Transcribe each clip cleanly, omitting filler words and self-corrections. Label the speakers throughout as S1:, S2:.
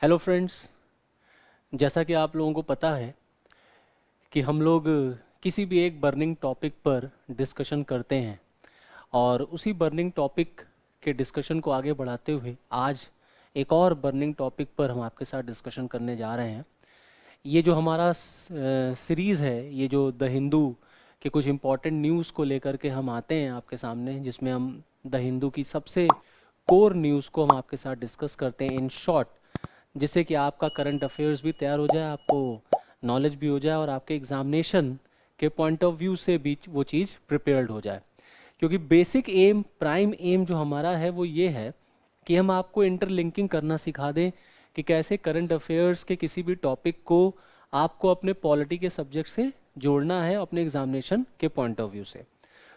S1: Hello friends. जैसा कि आप लोगों को पता है कि हम लोग किसी भी एक बर्निंग टॉपिक पर डिस्कशन करते हैं और उसी बर्निंग टॉपिक के डिस्कशन को आगे बढ़ाते हुए आज एक और बर्निंग टॉपिक पर हम आपके साथ डिस्कशन करने जा रहे हैं। ये जो हमारा सीरीज़ है, ये जो द हिंदू के कुछ इम्पॉर्टेंट न्यूज़ को लेकर के हम आते हैं आपके सामने, जिसमें हम द हिंदू की सबसे कोर न्यूज़ को हम आपके साथ डिस्कस करते हैं इन शॉर्ट, जिससे कि आपका करंट अफेयर्स भी तैयार हो जाए, आपको नॉलेज भी हो जाए और आपके एग्जामिनेशन के पॉइंट ऑफ व्यू से भी वो चीज़ प्रिपेयर्ड हो जाए। क्योंकि बेसिक एम, प्राइम एम जो हमारा है वो ये है कि हम आपको इंटरलिंकिंग करना सिखा दें कि कैसे करंट अफेयर्स के किसी भी टॉपिक को आपको अपने पॉलिटी के सब्जेक्ट से जोड़ना है अपने एग्जामिनेशन के पॉइंट ऑफ व्यू से।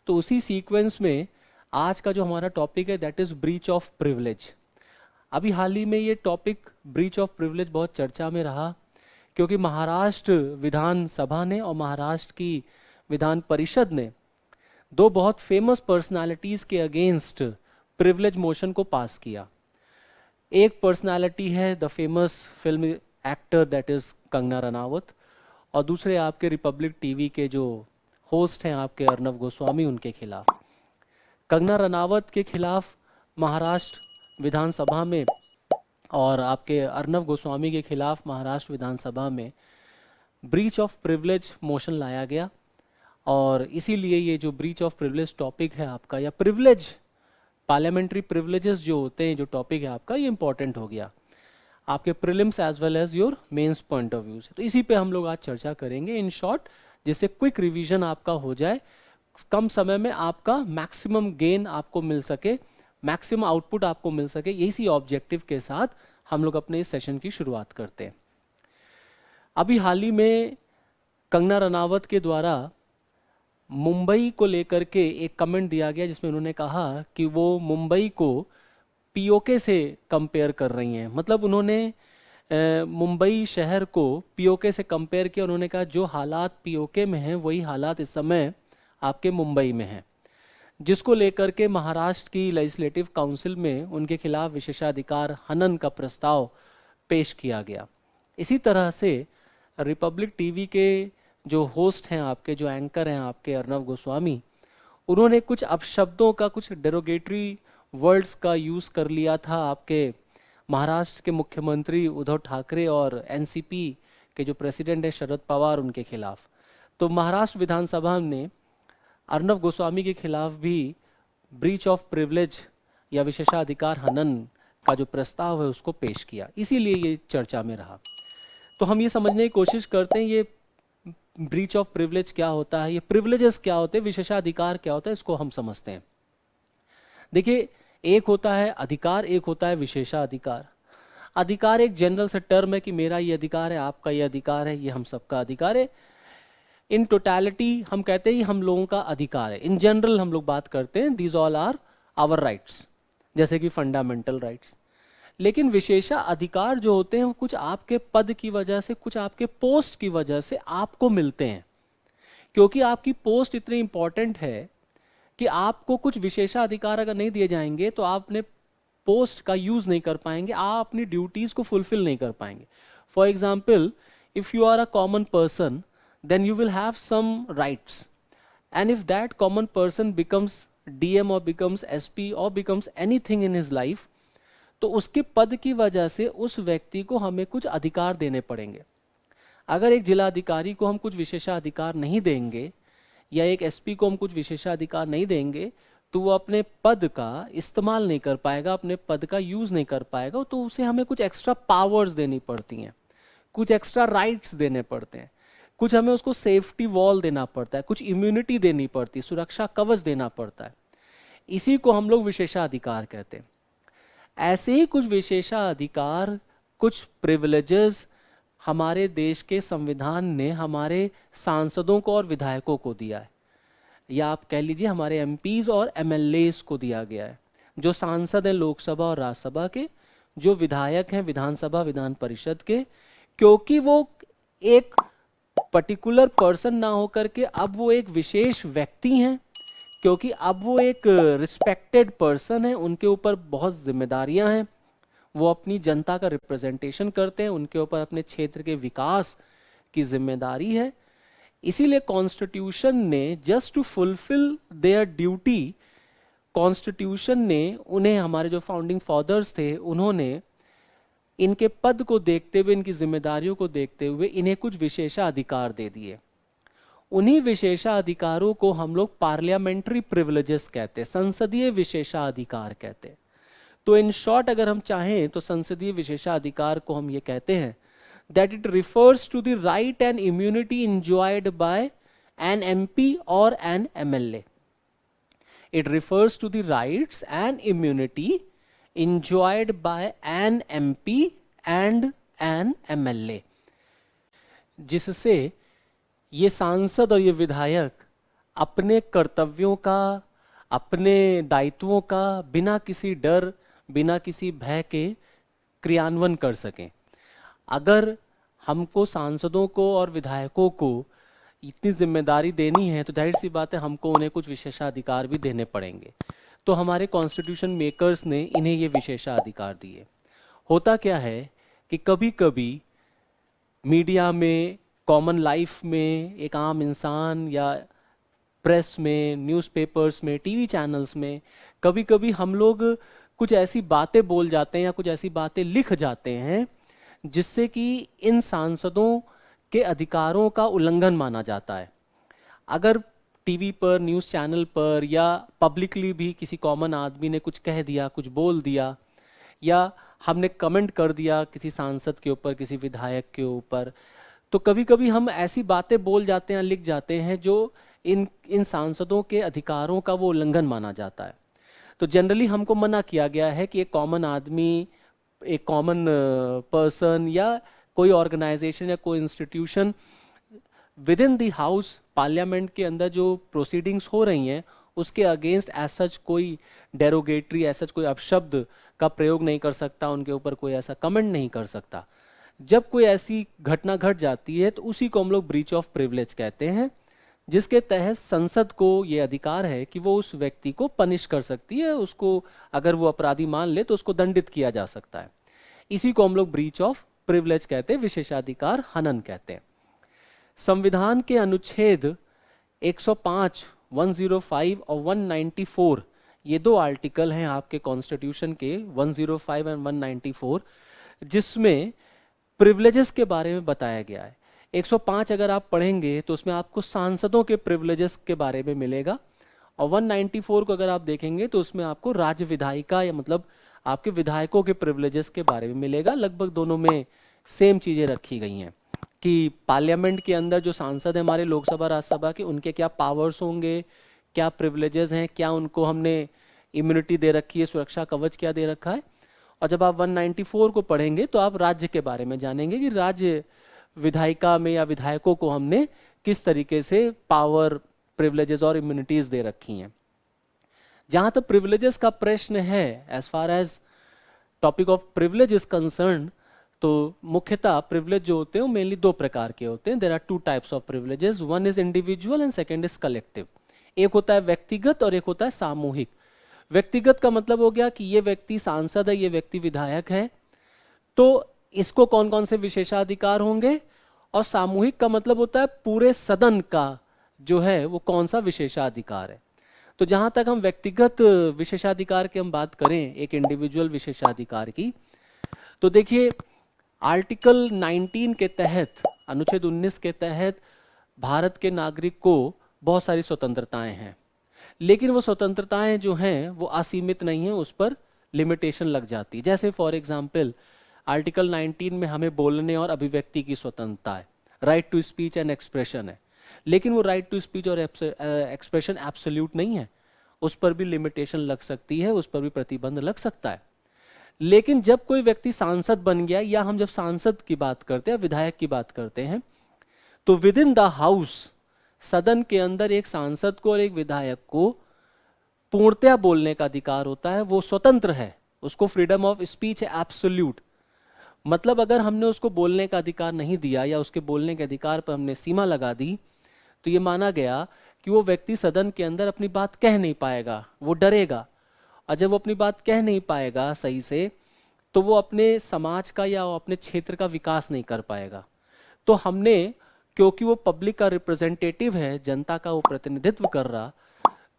S1: तो उसी सीक्वेंस में आज का जो हमारा टॉपिक है that is breach of privilege. अभी हाल ही में ये टॉपिक ब्रीच ऑफ प्रिविलेज बहुत चर्चा में रहा, क्योंकि महाराष्ट्र विधानसभा ने और महाराष्ट्र की विधान परिषद ने दो बहुत फेमस पर्सनालिटीज़ के अगेंस्ट प्रिविलेज मोशन को पास किया। एक पर्सनालिटी है the famous film actor that is Kangana Ranaut, और दूसरे आपके रिपब्लिक टीवी के जो होस्ट हैं आपके अर्नब गोस्वामी, उनके खिलाफ। कंगना रनावत के खिलाफ महाराष्ट्र विधानसभा में और आपके अर्नब गोस्वामी के खिलाफ महाराष्ट्र विधानसभा में ब्रीच ऑफ प्रिविलेज मोशन लाया गया। और इसीलिए ये जो ब्रीच ऑफ प्रिविलेज टॉपिक है आपका, या प्रिविलेज, पार्लियामेंट्री प्रिविलेजेस जो होते हैं, जो टॉपिक है आपका, ये इंपॉर्टेंट हो गया आपके prelims as well as your mains point of view से। तो इसी पे हम लोग आज चर्चा करेंगे इन शॉर्ट, जिससे क्विक रिवीजन आपका हो जाए, कम समय में आपका मैक्सिमम गेन आपको मिल सके, मैक्सिमम आउटपुट आपको मिल सके। इसी ऑब्जेक्टिव के साथ हम लोग अपने इस सेशन की शुरुआत करते हैं। अभी हाल ही में कंगना रनावत के द्वारा मुंबई को लेकर के एक कमेंट दिया गया, जिसमें उन्होंने कहा कि वो मुंबई को पीओके से कंपेयर कर रही हैं। मतलब उन्होंने मुंबई शहर को पीओके से कंपेयर किया। उन्होंने कहा जो हालात पीओके में हैं वही हालात इस समय आपके मुंबई में हैं, जिसको लेकर के महाराष्ट्र की लेजिस्लेटिव काउंसिल में उनके खिलाफ विशेषाधिकार हनन का प्रस्ताव पेश किया गया। इसी तरह से रिपब्लिक टीवी के जो होस्ट हैं आपके, जो एंकर हैं आपके अर्नब गोस्वामी, उन्होंने कुछ अपशब्दों का, कुछ डेरोगेटरी वर्ड्स का यूज़ कर लिया था आपके महाराष्ट्र के मुख्यमंत्री उद्धव ठाकरे और एनसीपी के जो प्रेसिडेंट है शरद पवार, उनके खिलाफ। तो महाराष्ट्र विधानसभा ने अर्नब गोस्वामी के खिलाफ भी ब्रीच ऑफ प्रिविलेज या विशेषाधिकार हनन का जो प्रस्ताव है उसको पेश किया, इसीलिए ये चर्चा में रहा। तो हम ये समझने की कोशिश करते हैं ये ब्रीच ऑफ प्रिविलेज क्या होता है, ये प्रिविलेजेस क्या होते हैं, विशेषाधिकार क्या होता है, इसको हम समझते हैं। देखिए, एक होता है अधिकार, एक होता है विशेषाधिकार। अधिकार एक जनरल से टर्म है कि मेरा ये अधिकार है, आपका ये अधिकार है, ये हम सबका अधिकार है। इन टोटलिटी हम कहते हैं हम लोगों का अधिकार है। इन जनरल हम लोग बात करते हैं these all are our rights, जैसे कि फंडामेंटल राइट्स। लेकिन विशेषा अधिकार जो होते हैं वो कुछ आपके पद की वजह से, कुछ आपके पोस्ट की वजह से आपको मिलते हैं। क्योंकि आपकी पोस्ट इतनी इंपॉर्टेंट है कि आपको कुछ विशेषाधिकार अगर नहीं दिए जाएंगे तो आप अपने पोस्ट का यूज नहीं कर पाएंगे, आप अपनी ड्यूटीज को फुलफिल नहीं कर पाएंगे। For example, if you are a common person, then you will have some rights, and if that common person becomes DM or becomes SP or becomes anything in his life, तो उसके पद की वजह से उस व्यक्ति को हमें कुछ अधिकार देने पड़ेंगे। अगर एक जिलाधिकारी को हम कुछ विशेषाधिकार नहीं देंगे या एक SP को हम कुछ विशेषाधिकार नहीं देंगे तो वो अपने पद का इस्तेमाल नहीं कर पाएगा, अपने पद का यूज नहीं कर पाएगा। तो उसे हमें कुछ एक्स्ट्रा पावर्स देनी पड़ती हैं, कुछ एक्स्ट्रा राइट्स देने पड़ते हैं, कुछ हमें उसको सेफ्टी वॉल देना पड़ता है, कुछ इम्यूनिटी देनी पड़ती है, सुरक्षा कवच देना पड़ता है। इसी को हम लोग विशेषाधिकार कहते हैं। ऐसे ही कुछ विशेषाधिकार, कुछ प्रिविलेजेस हमारे देश के संविधान ने हमारे सांसदों को और विधायकों को दिया है, या आप कह लीजिए हमारे एमपीज और एमएलएस को दिया गया है। जो सांसद हैं लोकसभा और राज्यसभा के, जो विधायक हैं विधानसभा विधान परिषद के, क्योंकि वो एक पर्टिकुलर पर्सन ना होकर के अब वो एक विशेष व्यक्ति हैं, क्योंकि अब वो एक रिस्पेक्टेड पर्सन है, उनके ऊपर बहुत जिम्मेदारियां हैं, वो अपनी जनता का रिप्रेजेंटेशन करते हैं, उनके ऊपर अपने क्षेत्र के विकास की जिम्मेदारी है। इसीलिए कॉन्स्टिट्यूशन ने just to fulfil their duty, constitution ने उन्हें, हमारे जो फाउंडिंग फादर्स थे, उन्होंने इनके पद को देखते हुए, इनकी जिम्मेदारियों को देखते हुए इन्हें कुछ विशेषाधिकार दे दिए। उन्हीं विशेषाधिकारों को हम लोग पार्लियामेंट्री प्रिविलेजेस कहते हैं, संसदीय विशेषाधिकार कहते हैं। तो इन शॉर्ट अगर हम चाहें तो संसदीय विशेषाधिकार को हम ये कहते हैं that it refers to the right and immunity enjoyed by an MP or an MLA. It refers to the rights and immunity enjoyed by an MP and an MLA, जिससे ये सांसद और ये विधायक अपने कर्तव्यों का, अपने दायित्वों का बिना किसी डर, बिना किसी भय के क्रियान्वयन कर सकें। अगर हमको सांसदों को और विधायकों को इतनी जिम्मेदारी देनी है तो जाहिर सी बात है हमको उन्हें कुछ विशेषाधिकार भी देने पड़ेंगे। तो हमारे कॉन्स्टिट्यूशन मेकर्स ने इन्हें ये विशेषाधिकार दिए। होता क्या है कि कभी कभी मीडिया में, कॉमन लाइफ में, एक आम इंसान या प्रेस में, न्यूज़पेपर्स में, टीवी चैनल्स में कभी कभी हम लोग कुछ ऐसी बातें बोल जाते हैं या कुछ ऐसी बातें लिख जाते हैं जिससे कि इन सांसदों के अधिकारों का उल्लंघन माना जाता है। अगर टीवी पर, न्यूज़ चैनल पर या पब्लिकली भी किसी कॉमन आदमी ने कुछ कह दिया, कुछ बोल दिया, या हमने कमेंट कर दिया किसी सांसद के ऊपर, किसी विधायक के ऊपर, तो कभी कभी हम ऐसी बातें बोल जाते हैं, लिख जाते हैं जो इन सांसदों के अधिकारों का वो उल्लंघन माना जाता है। तो जनरली हमको मना किया गया है कि एक कॉमन आदमी, एक कॉमन पर्सन या कोई ऑर्गेनाइजेशन या कोई institution with in the house, parliament के अंदर जो प्रोसीडिंग्स हो रही हैं उसके अगेंस्ट एज सच कोई डेरोगेटरी, एज सच कोई अपशब्द का प्रयोग नहीं कर सकता, उनके ऊपर कोई ऐसा कमेंट नहीं कर सकता। जब कोई ऐसी घटना घट जाती है तो उसी को हम लोग ब्रीच ऑफ प्रिविलेज कहते हैं, जिसके तहत संसद को ये अधिकार है कि वो उस व्यक्ति को पनिश कर सकती है, उसको अगर वो अपराधी मान ले तो उसको दंडित किया जा सकता है। इसी को हम लोग ब्रीच ऑफ प्रिविलेज कहते हैं, विशेषाधिकार हनन कहते हैं। संविधान के अनुच्छेद 105, 105 और 194, ये दो आर्टिकल हैं आपके कॉन्स्टिट्यूशन के, 105 एंड 194, जिसमें प्रिविलेजेस के बारे में बताया गया है। 105 अगर आप पढ़ेंगे तो उसमें आपको सांसदों के प्रिविलेजेस के बारे में मिलेगा, और 194 को अगर आप देखेंगे तो उसमें आपको राज्य विधायिका या मतलब आपके विधायकों के प्रिविलेजेस के बारे में मिलेगा। लगभग दोनों में सेम चीज़ें रखी गई हैं कि पार्लियामेंट के अंदर जो सांसद हैं हमारे, लोकसभा राज्यसभा के, उनके क्या पावर्स होंगे, क्या प्रिविलेजेस हैं, क्या उनको हमने इम्यूनिटी दे रखी है, सुरक्षा कवच क्या दे रखा है। और जब आप 194 को पढ़ेंगे तो आप राज्य के बारे में जानेंगे कि राज्य विधायिका में या विधायकों को हमने किस तरीके से पावर, प्रिविलेजेस और इम्यूनिटीज दे रखी हैं। जहां तक प्रिविलेजेस का प्रश्न है, as far as topic of privilege is concern, तो मुख्यतः प्रिविलेज जो होते हैं वो मेनली दो प्रकार के होते हैं। There are two types of privileges, one is individual and second is collective. एक होता है व्यक्तिगत और एक होता है सामूहिक। व्यक्तिगत का मतलब हो गया कि ये व्यक्ति सांसद है, ये व्यक्ति विधायक है, तो इसको कौन कौन से विशेषाधिकार होंगे। और सामूहिक का मतलब होता है पूरे सदन का जो है वो कौन सा विशेषाधिकार है। तो जहां तक हम व्यक्तिगत विशेषाधिकार की हम बात करें, एक इंडिविजुअल विशेषाधिकार की, तो देखिए आर्टिकल 19 के तहत, अनुच्छेद 19 के तहत भारत के नागरिक को बहुत सारी स्वतंत्रताएं हैं, लेकिन वो स्वतंत्रताएं जो हैं वो असीमित नहीं है, उस पर लिमिटेशन लग जाती है। जैसे फॉर एग्जांपल आर्टिकल 19 में हमें बोलने और अभिव्यक्ति की स्वतंत्रता है, right to speech and expression है, लेकिन वो राइट टू स्पीच और एक्सप्रेशन एब्सोल्यूट नहीं है, उस पर भी लिमिटेशन लग सकती है, उस पर भी प्रतिबंध लग सकता है। लेकिन जब कोई व्यक्ति सांसद बन गया, या हम जब सांसद की बात करते हैं, विधायक की बात करते हैं, तो विद इन द हाउस, सदन के अंदर एक सांसद को और एक विधायक को पूर्णतया बोलने का अधिकार होता है, वो स्वतंत्र है, उसको फ्रीडम ऑफ स्पीच है एब्सोल्यूट। मतलब अगर हमने उसको बोलने का अधिकार नहीं दिया या उसके बोलने के अधिकार पर हमने सीमा लगा दी, तो ये माना गया कि वो व्यक्ति सदन के अंदर अपनी बात कह नहीं पाएगा, वो डरेगा, और जब वो अपनी बात कह नहीं पाएगा सही से, तो वो अपने समाज का या वो अपने क्षेत्र का विकास नहीं कर पाएगा। तो हमने, क्योंकि वो पब्लिक का रिप्रेजेंटेटिव है, जनता का वो प्रतिनिधित्व कर रहा,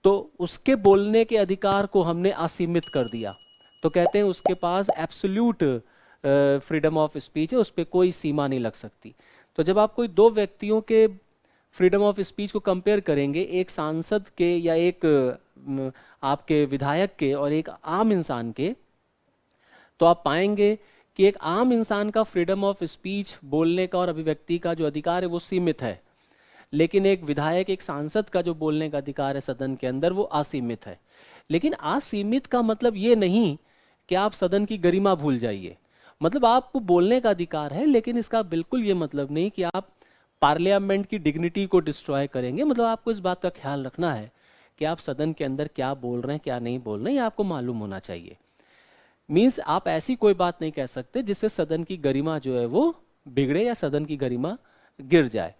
S1: तो उसके बोलने के अधिकार को हमने असीमित कर दिया। तो कहते हैं उसके पास एब्सोल्यूट फ्रीडम ऑफ स्पीच है, उस पर कोई सीमा नहीं लग सकती। तो जब आप कोई दो व्यक्तियों के फ्रीडम ऑफ स्पीच को कंपेयर करेंगे, एक सांसद के या एक आपके विधायक के और एक आम इंसान के, तो आप पाएंगे कि एक आम इंसान का फ्रीडम ऑफ स्पीच, बोलने का और अभिव्यक्ति का जो अधिकार है वो सीमित है, लेकिन एक विधायक, एक सांसद का जो बोलने का अधिकार है सदन के अंदर वो असीमित है। लेकिन असीमित का मतलब ये नहीं कि आप सदन की गरिमा भूल जाइए। मतलब आपको बोलने का अधिकार है, लेकिन इसका बिल्कुल ये मतलब नहीं कि आप पार्लियामेंट की डिग्निटी को डिस्ट्रॉय करेंगे। मतलब आपको इस बात का ख्याल रखना है कि आप सदन के अंदर क्या बोल रहे हैं, क्या नहीं बोल रहे हैं, ये आपको मालूम होना चाहिए। मीन्स आप ऐसी कोई बात नहीं कह सकते जिससे सदन की गरिमा जो है वो बिगड़े या सदन की गरिमा गिर जाए।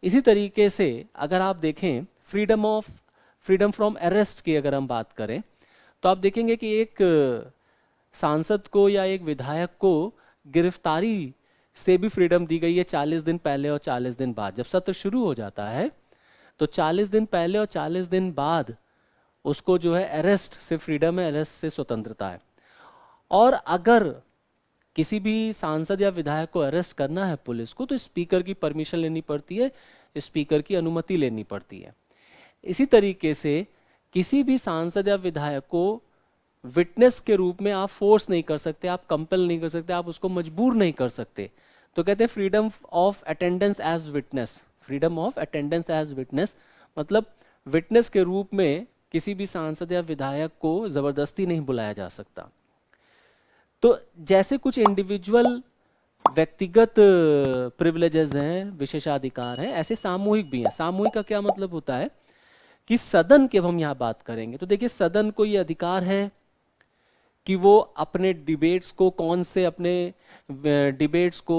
S1: इसी तरीके से अगर आप देखें फ्रीडम फ्रॉम अरेस्ट की अगर हम बात करें, तो आप देखेंगे कि एक सांसद को या एक विधायक को गिरफ्तारी से भी फ्रीडम दी गई है 40 दिन पहले और 40 दिन बाद। जब सत्र शुरू हो जाता है तो 40 दिन पहले और 40 दिन बाद उसको जो है अरेस्ट से फ्रीडम है, अरेस्ट से स्वतंत्रता है। और अगर किसी भी सांसद या विधायक को अरेस्ट करना है पुलिस को, तो स्पीकर की परमिशन लेनी पड़ती है, स्पीकर की अनुमति लेनी पड़ती है। इसी तरीके से किसी भी सांसद या विधायक को विटनेस के रूप में आप फोर्स नहीं कर सकते, आप कंपेल नहीं कर सकते, आप उसको मजबूर नहीं कर सकते। तो कहते हैं freedom of attendance as witness. Freedom of attendance as witness मतलब विटनेस के रूप में किसी भी सांसद या विधायक को जबरदस्ती नहीं बुलाया जा सकता। तो जैसे कुछ इंडिविजुअल व्यक्तिगत प्रिविलेजेस हैं, विशेषाधिकार हैं, ऐसे सामूहिक भी हैं। सामूहिक का क्या मतलब होता है कि सदन की हम यहाँ बात करेंगे तो देखिए सदन को ये अधिकार है कि वो अपने डिबेट्स को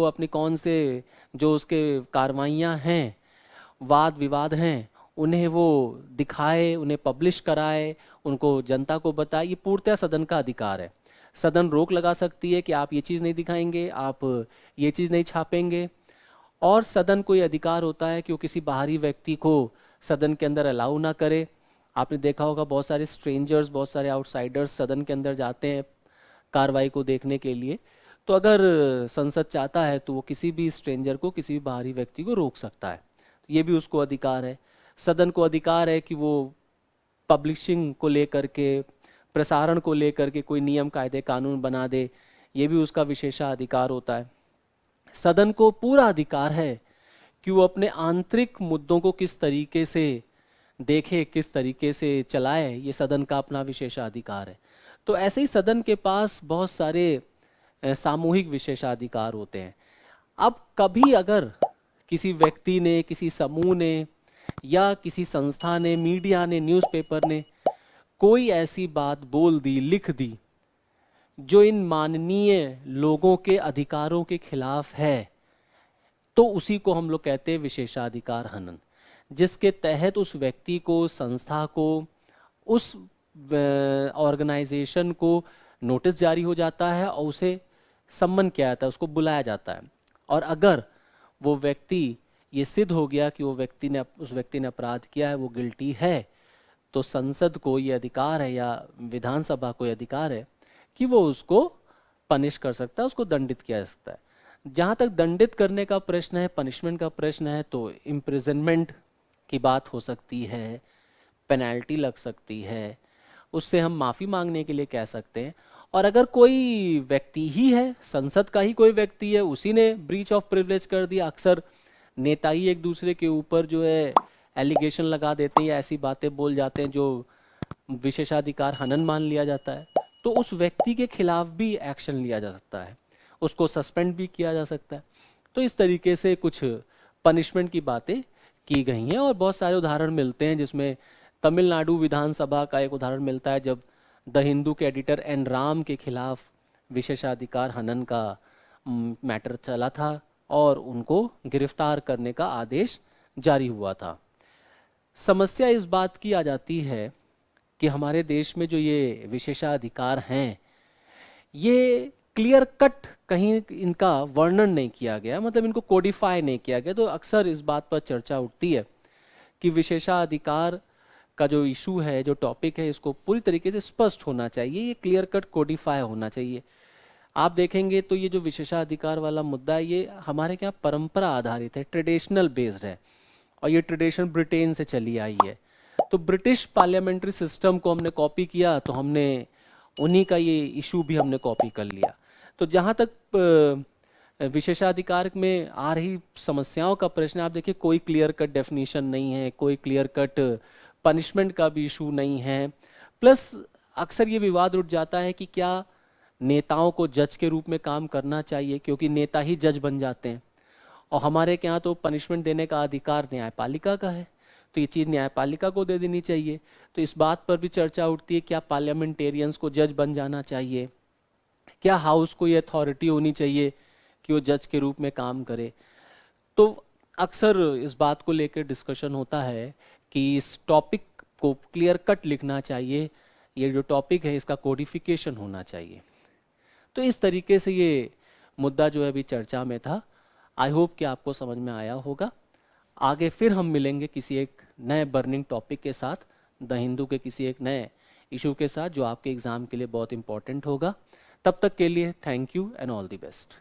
S1: अपने कौन से जो उसके कार्रवाइयाँ हैं, वाद विवाद हैं, उन्हें वो दिखाए, उन्हें पब्लिश कराए, उनको जनता को बताए। ये पूर्णतः सदन का अधिकार है। सदन रोक लगा सकती है कि आप ये चीज़ नहीं दिखाएंगे, आप ये चीज़ नहीं छापेंगे। और सदन को ये अधिकार होता है कि वो किसी बाहरी व्यक्ति को सदन के अंदर अलाउ ना करे। आपने देखा होगा बहुत सारे स्ट्रेंजर्स, बहुत सारे आउटसाइडर्स सदन के अंदर जाते हैं कार्रवाई को देखने के लिए। तो अगर संसद चाहता है तो वो किसी भी स्ट्रेंजर को, किसी भी बाहरी व्यक्ति को रोक सकता है। ये भी उसको अधिकार है। सदन को अधिकार है कि वो पब्लिशिंग को लेकर के, प्रसारण को लेकर के कोई नियम कायदे कानून बना दे, ये भी उसका विशेषाधिकार होता है। सदन को पूरा अधिकार है कि वो अपने आंतरिक मुद्दों को किस तरीके से देखे, किस तरीके से चलाए, ये सदन का अपना विशेषाधिकार है। तो ऐसे ही सदन के पास बहुत सारे सामूहिक विशेषाधिकार होते हैं। अब कभी अगर किसी व्यक्ति ने, किसी समूह ने या किसी संस्था ने, मीडिया ने, न्यूज़पेपर ने कोई ऐसी बात बोल दी, लिख दी जो इन माननीय लोगों के अधिकारों के खिलाफ है, तो उसी को हम लोग कहते हैं विशेषाधिकार हनन, जिसके तहत उस व्यक्ति को, संस्था को, उस ऑर्गेनाइजेशन को नोटिस जारी हो जाता है और उसे सम्मन किया जाता है, उसको बुलाया जाता है। और अगर वो व्यक्ति, ये सिद्ध हो गया कि वो व्यक्ति ने, उस व्यक्ति ने अपराध किया है, वो गिल्टी है, तो संसद को ये अधिकार है या विधानसभा को ये अधिकार है कि वो उसको पनिश कर सकता है, उसको दंडित किया जा सकता है। जहाँ तक दंडित करने का प्रश्न है, पनिशमेंट का प्रश्न है, तो इम्प्रिजनमेंट की बात हो सकती है, पेनल्टी लग सकती है, उससे हम माफ़ी मांगने के लिए कह सकते हैं। और अगर कोई व्यक्ति ही है, संसद का ही कोई व्यक्ति है, उसी ने ब्रीच ऑफ प्रिविलेज कर दिया, अक्सर नेता ही एक दूसरे के ऊपर जो है एलिगेशन लगा देते हैं या ऐसी बातें बोल जाते हैं जो विशेषाधिकार हनन मान लिया जाता है, तो उस व्यक्ति के खिलाफ भी एक्शन लिया जा सकता है, उसको सस्पेंड भी किया जा सकता है। तो इस तरीके से कुछ पनिशमेंट की बातें की गई हैं और बहुत सारे उदाहरण मिलते हैं, जिसमें तमिलनाडु विधानसभा का एक उदाहरण मिलता है जब द हिंदू के एडिटर एन राम के खिलाफ विशेषाधिकार हनन का मैटर चला था और उनको गिरफ्तार करने का आदेश जारी हुआ था। समस्या इस बात की आ जाती है कि हमारे देश में जो ये विशेषाधिकार हैं, ये क्लियर कट कहीं इनका वर्णन नहीं किया गया, मतलब इनको कोडिफाई नहीं किया गया। तो अक्सर इस बात पर चर्चा उठती है कि विशेषाधिकार का जो इशू है, जो टॉपिक है, इसको पूरी तरीके से स्पष्ट होना चाहिए, ये क्लियर कट कोडिफाई होना चाहिए। आप देखेंगे तो ये जो विशेषाधिकार वाला मुद्दा है, ये हमारे यहाँ परंपरा आधारित है, ट्रेडिशनल बेस्ड है, और ये ट्रेडिशन ब्रिटेन से चली आई है। तो ब्रिटिश पार्लियामेंट्री सिस्टम को हमने कॉपी किया, तो हमने उन्हीं का ये इशू भी हमने कॉपी कर लिया। तो जहाँ तक विशेषाधिकार में आ रही समस्याओं का प्रश्न, आप देखिए कोई क्लियर कट डेफिनेशन नहीं है, कोई क्लियर कट पनिशमेंट का भी इशू नहीं है। प्लस अक्सर ये विवाद उठ जाता है कि क्या नेताओं को जज के रूप में काम करना चाहिए, क्योंकि नेता ही जज बन जाते हैं, और हमारे के यहाँ तो पनिशमेंट देने का अधिकार न्यायपालिका का है, तो ये चीज़ न्यायपालिका को दे देनी चाहिए। तो इस बात पर भी चर्चा उठती है, क्या पार्लियामेंटेरियंस को जज बन जाना चाहिए, क्या हाउस को ये अथॉरिटी होनी चाहिए कि वो जज के रूप में काम करे। तो अक्सर इस बात को लेकर डिस्कशन होता है कि इस टॉपिक को क्लियर कट लिखना चाहिए, ये जो टॉपिक है इसका कोडिफिकेशन होना चाहिए। तो इस तरीके से ये मुद्दा जो है अभी चर्चा में था। आई होप कि आपको समझ में आया होगा। आगे फिर हम मिलेंगे किसी एक नए बर्निंग टॉपिक के साथ, द हिंदू के किसी एक नए इशू के साथ, जो आपके एग्ज़ाम के लिए बहुत इंपॉर्टेंट होगा। तब तक के लिए thank you and all the best.